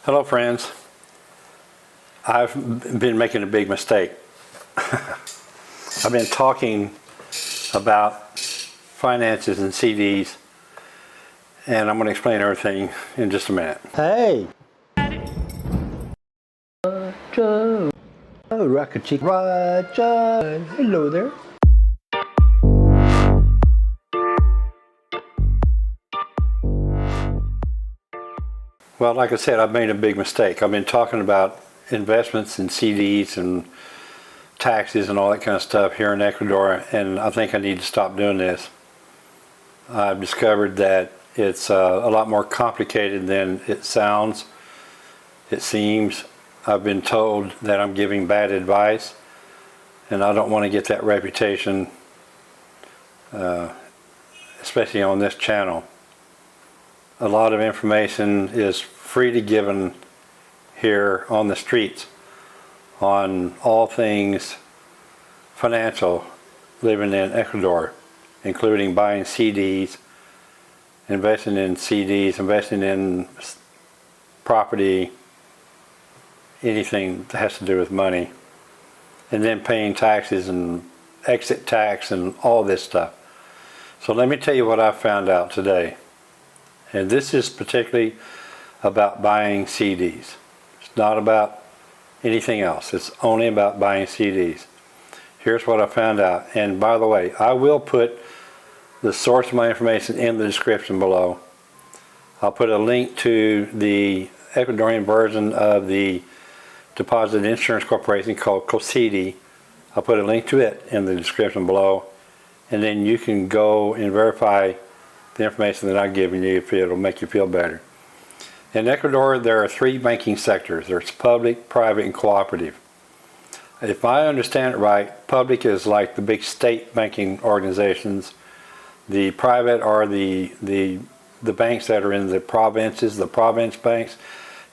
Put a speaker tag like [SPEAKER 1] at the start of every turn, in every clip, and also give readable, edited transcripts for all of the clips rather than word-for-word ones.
[SPEAKER 1] Hello friends, I've been making a big mistake. I've been talking about finances and CDs, and I'm going to explain everything in just a minute.
[SPEAKER 2] Hey! Roger! Rocket Chick Roger! Hello there!
[SPEAKER 1] Well, like I said, I've made a big mistake. I've been talking about investments and CDs and taxes and all that kind of stuff here in Ecuador, and I think I need to stop doing this. I've discovered that it's a lot more complicated than it sounds, it seems. I've been told that I'm giving bad advice, and I don't want to get that reputation, especially on this channel. A lot of information is freely given here on the streets on all things financial living in Ecuador, including buying CDs, investing in CDs, investing in property, anything that has to do with money, and then paying taxes and exit tax and all this stuff. So let me tell you what I found out today. And this is particularly about buying CDs. It's not about anything else. It's only about buying CDs. Here's what I found out. And by the way, I will put the source of my information in the description below. I'll put a link to the Ecuadorian version of the deposit insurance corporation called COSEDE. I'll put a link to it in the description below. And then you can go and verify the information that I'm giving you if it'll make you feel better. In Ecuador, there are three banking sectors. There's public, private, and cooperative. If I understand it right, public is like the big state banking organizations. The private are the banks that are in the provinces, the province banks,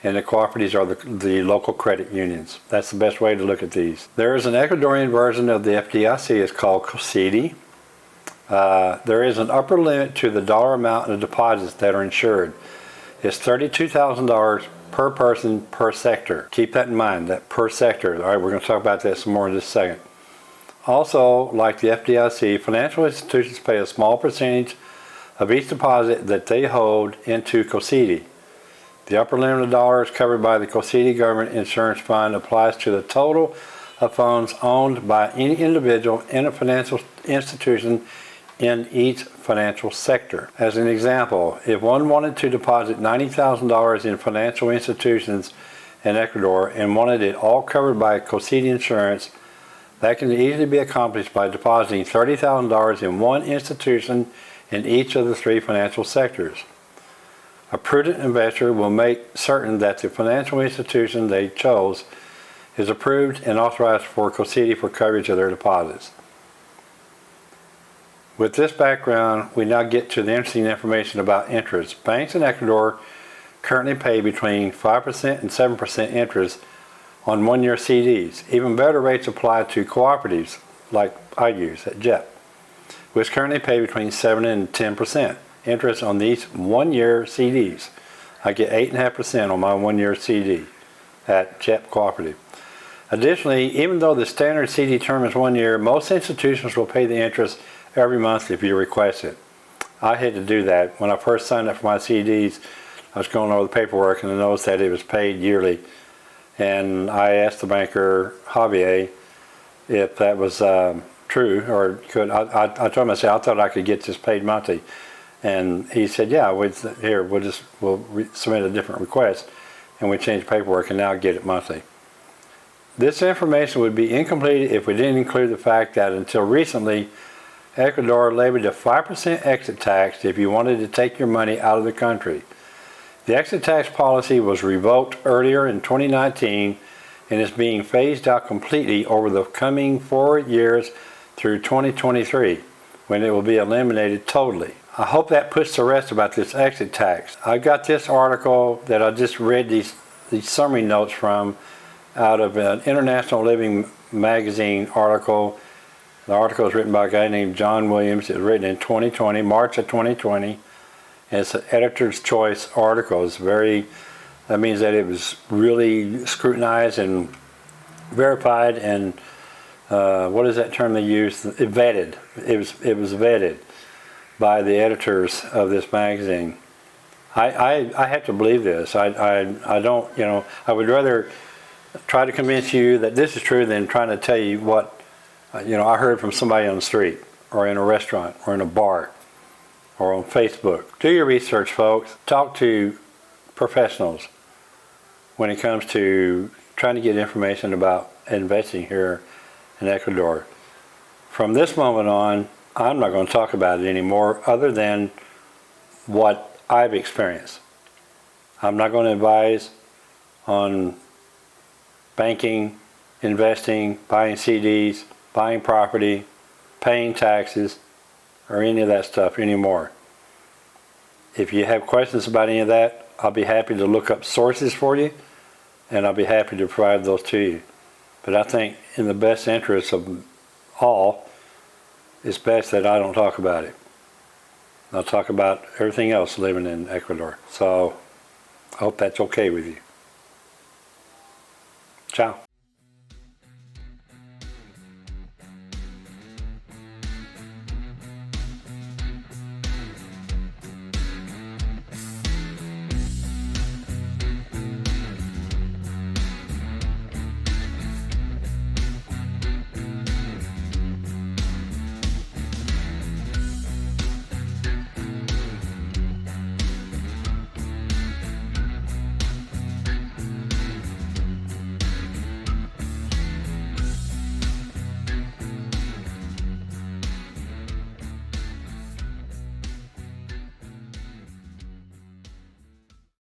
[SPEAKER 1] and the cooperatives are the local credit unions. That's the best way to look at these. There is an Ecuadorian version of the FDIC. It's called COSEDE. There is an upper limit to the dollar amount of deposits that are insured. It's $32,000 per person per sector. Keep that in mind, that per sector. All right, we're going to talk about that some more in just a second. Also, like the FDIC, financial institutions pay a small percentage of each deposit that they hold into COSEDE. The upper limit of dollars covered by the COSEDE government insurance fund applies to the total of funds owned by any individual in a financial institution in each financial sector. As an example, if one wanted to deposit $90,000 in financial institutions in Ecuador and wanted it all covered by COSEDE insurance, that can easily be accomplished by depositing $30,000 in one institution in each of the three financial sectors. A prudent investor will make certain that the financial institution they chose is approved and authorized for COSEDE for coverage of their deposits. With this background, we now get to the interesting information about interest. Banks in Ecuador currently pay between 5% and 7% interest on one-year CDs. Even better rates apply to cooperatives like I use at JEP, which currently pay between 7 and 10% interest on these one-year CDs. I get 8.5% on my one-year CD at JEP Cooperative. Additionally, even though the standard CD term is 1 year, most institutions will pay the interest every month if you request it. I had to do that. When I first signed up for my CDs, I was going over the paperwork and I noticed that it was paid yearly. And I asked the banker, Javier, if that was true, or could I told him, I said, I thought I could get this paid monthly. And he said, yeah, we'll submit a different request, and we change paperwork and now get it monthly. This information would be incomplete if we didn't include the fact that until recently, Ecuador levied a 5% exit tax if you wanted to take your money out of the country. The exit tax policy was revoked earlier in 2019 and is being phased out completely over the coming 4 years through 2023, when it will be eliminated totally. I hope that puts to rest about this exit tax. I got this article that I just read these summary notes from out of an International Living magazine article. The article is written by a guy named John Williams. It was written in 2020, March of 2020. And it's an editor's choice article. It's very That means that it was really scrutinized and verified and what is that term they use? Vetted. It was vetted by the editors of this magazine. I have to believe this. I don't, I would rather try to convince you that this is true than trying to tell you what, I heard from somebody on the street or in a restaurant or in a bar or on Facebook. Do your research, folks. Talk to professionals when it comes to trying to get information about investing here in Ecuador. From this moment on, I'm not going to talk about it anymore other than what I've experienced. I'm not going to advise on banking, investing, buying CDs, buying property, paying taxes, or any of that stuff anymore. If you have questions about any of that, I'll be happy to look up sources for you, and I'll be happy to provide those to you. But I think in the best interest of all, it's best that I don't talk about it. I'll talk about everything else living in Ecuador. So I hope that's okay with you. Ciao.